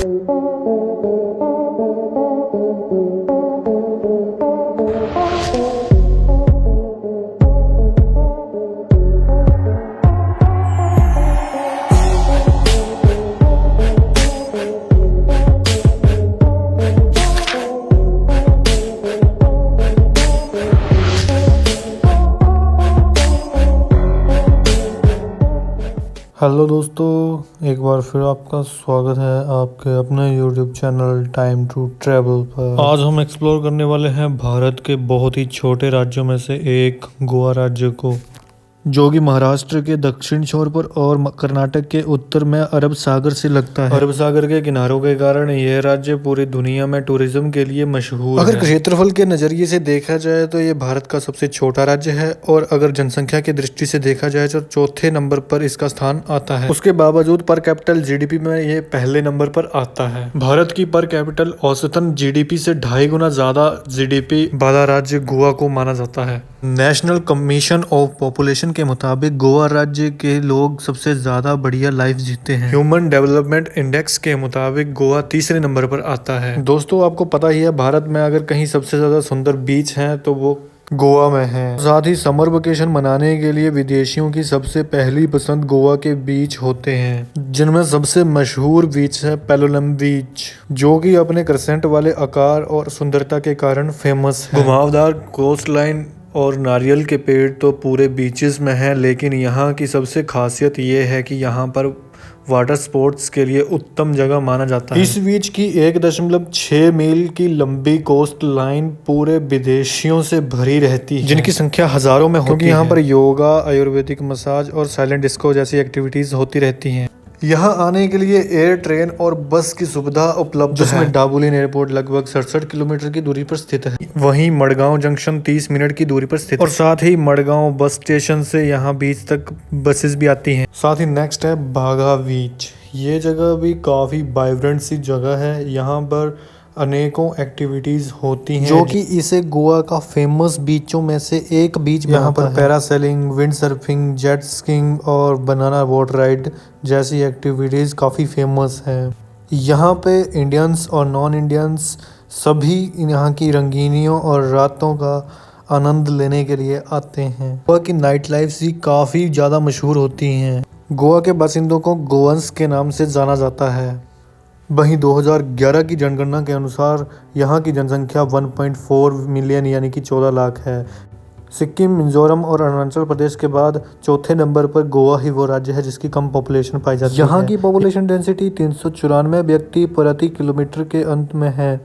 Hello दोस्तों, एक बार फिर आपका स्वागत है आपके अपने YouTube channel Time to Travel पर। आज हम एक्सप्लोर करने वाले हैं भारत के बहुत ही छोटे राज्यों में से एक गोवा राज्य को, जो कि महाराष्ट्र के दक्षिण छोर पर और कर्नाटक के उत्तर में अरब सागर से लगता है। अरब सागर के किनारों के कारण यह राज्य पूरी दुनिया में टूरिज्म के लिए मशहूर है। अगर क्षेत्रफल के नजरिए से देखा जाए तो ये भारत का सबसे छोटा राज्य है, और अगर जनसंख्या की दृष्टि से देखा जाए तो चौथे नंबर पर इसका स्थान आता है। उसके बावजूद पर कैपिटल GDP में ये पहले नंबर पर आता है। भारत की पर कैपिटल औसतन GDP से 2.5 गुना ज्यादा GDP वाला राज्य गोवा को माना जाता है। नेशनल कमीशन ऑफ पॉपुलेशन के मुताबिक गोवा राज्य के लोग सबसे ज्यादा बढ़िया लाइफ जीते हैं। ह्यूमन डेवलपमेंट इंडेक्स के मुताबिक गोवा तीसरे नंबर पर आता है। दोस्तों, आपको पता ही है, भारत में अगर कहीं सबसे ज्यादा सुंदर बीच हैं तो वो गोवा में है। साथ ही समर वेकेशन मनाने के लिए विदेशियों की सबसे पहली पसंद गोवा के बीच होते हैं, जिनमें सबसे मशहूर बीच है पेलोलम बीच, जो कि अपने क्रेसेंट वाले आकार और सुंदरता के कारण फेमस है। घुमावदार कोस्ट लाइन और नारियल के पेड़ तो पूरे बीचेस में हैं, लेकिन यहाँ की सबसे खासियत ये है कि यहाँ पर वाटर स्पोर्ट्स के लिए उत्तम जगह माना जाता है। इस बीच की 1.6 मील की लंबी कोस्ट लाइन पूरे विदेशियों से भरी रहती है, जिनकी संख्या हजारों में होती है, क्योंकि यहाँ पर योगा, आयुर्वेदिक मसाज और साइलेंट डिस्को जैसी एक्टिविटीज होती रहती हैं। यहाँ आने के लिए एयर, ट्रेन और बस की सुविधा उपलब्ध है, जिसमें डाबुलिन एयरपोर्ट लगभग 67 किलोमीटर की दूरी पर स्थित है। वहीं मडगांव जंक्शन 30 मिनट की दूरी पर स्थित है, और साथ ही मडगांव बस स्टेशन से यहाँ बीच तक बसेस भी आती हैं। साथ ही नेक्स्ट है बागा बीच। ये जगह भी काफी वाइब्रेंट सी जगह है। यहाँ पर अनेकों एक्टिविटीज होती हैं, जो कि इसे गोवा का फेमस बीचों में से एक बीच यहाँ पर parasailing, wind surfing, jet skiing और बनाना बोट राइड जैसी एक्टिविटीज काफी फेमस है। यहाँ पे इंडियंस और नॉन इंडियंस सभी यहाँ की रंगीनियों और रातों का आनंद लेने के लिए आते हैं। गोवा की नाइट लाइफ भी काफी ज्यादा मशहूर होती हैं। गोवा के बासिंदों को गोवंस के नाम से जाना जाता है। वहीं 2011 की जनगणना के अनुसार यहाँ की जनसंख्या 1.4 मिलियन यानी कि 14 लाख है। सिक्किम, मिजोरम और अरुणाचल प्रदेश के बाद चौथे नंबर पर गोवा ही वो राज्य है जिसकी कम पॉपुलेशन पाई जाती है। यहाँ की पॉपुलेशन डेंसिटी 394 व्यक्ति प्रति किलोमीटर के अंत में है।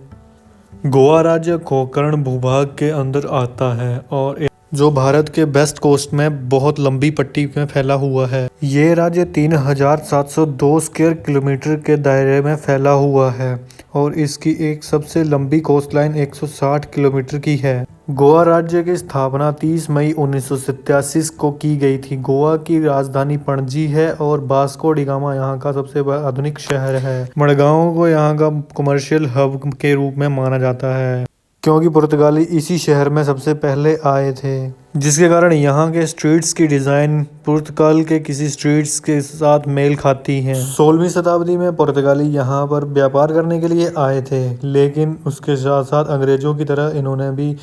गोवा राज्य कोंकण भूभाग के अंदर आता है, और जो भारत के वेस्ट कोस्ट में बहुत लंबी पट्टी में फैला हुआ है। ये राज्य 3702 स्क्वायर किलोमीटर के दायरे में फैला हुआ है, और इसकी एक सबसे लंबी कोस्ट लाइन 160 किलोमीटर की है। गोवा राज्य की स्थापना 30 मई 1987 को की गई थी। गोवा की राजधानी पणजी है, और वास्को डी गामा यहाँ का सबसे आधुनिक शहर है। मडगांव को यहाँ का कमर्शियल हब के रूप में माना जाता है, क्योंकि पुर्तगाली इसी शहर में सबसे पहले आए थे, जिसके कारण यहाँ के स्ट्रीट्स की डिज़ाइन पुर्तगाल के किसी स्ट्रीट्स के साथ मेल खाती हैं। 16वीं शताब्दी में पुर्तगाली यहाँ पर व्यापार करने के लिए आए थे, लेकिन उसके साथ साथ अंग्रेज़ों की तरह इन्होंने भी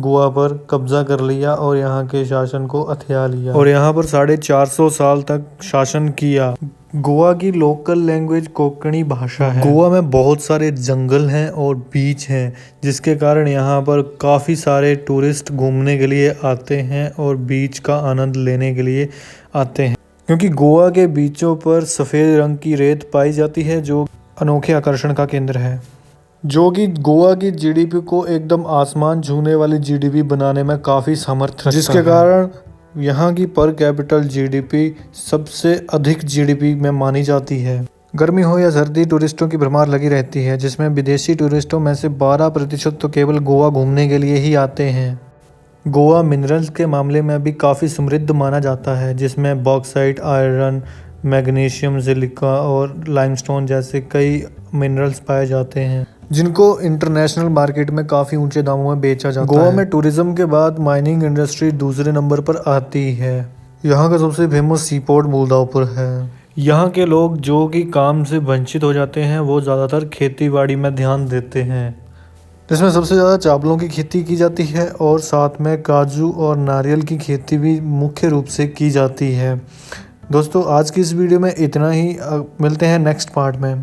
गोवा पर कब्जा कर लिया और यहाँ के शासन को हथिया लिया, और यहाँ पर 450 साल तक शासन किया। गोवा की लोकल लैंग्वेज कोंकणी भाषा है। गोवा में बहुत सारे जंगल हैं और बीच हैं, जिसके कारण यहाँ पर काफ़ी सारे टूरिस्ट घूमने के लिए आते हैं और बीच का आनंद लेने के लिए आते हैं, क्योंकि गोवा के बीचों पर सफ़ेद रंग की रेत पाई जाती है, जो अनोखे आकर्षण का केंद्र है, जो कि गोवा की GDP को एकदम आसमान छूने वाली GDP बनाने में काफ़ी समर्थ रखता है, जिसके कारण यहाँ की पर कैपिटल GDP सबसे अधिक GDP में मानी जाती है। गर्मी हो या सर्दी, टूरिस्टों की भरमार लगी रहती है, जिसमें विदेशी टूरिस्टों में से 12% तो केवल गोवा घूमने के लिए ही आते हैं। गोवा मिनरल्स के मामले में भी काफ़ी समृद्ध माना जाता है, जिसमें बॉक्साइट, आयरन, मैग्नीशियम, सिलिका और लाइमस्टोन जैसे कई मिनरल्स पाए जाते हैं, जिनको इंटरनेशनल मार्केट में काफ़ी ऊंचे दामों में बेचा जाता है। गोवा में टूरिज्म के बाद माइनिंग इंडस्ट्री दूसरे नंबर पर आती है। यहाँ का सबसे फेमस सी पोर्ट मूलदावपुर है। यहाँ के लोग जो कि काम से वंचित हो जाते हैं वो ज़्यादातर खेती बाड़ी में ध्यान देते हैं, जिसमें सबसे ज़्यादा चावलों की खेती की जाती है और साथ में काजू और नारियल की खेती भी मुख्य रूप से की जाती है। दोस्तों आज की इस वीडियो में इतना ही, मिलते हैं नेक्स्ट पार्ट में।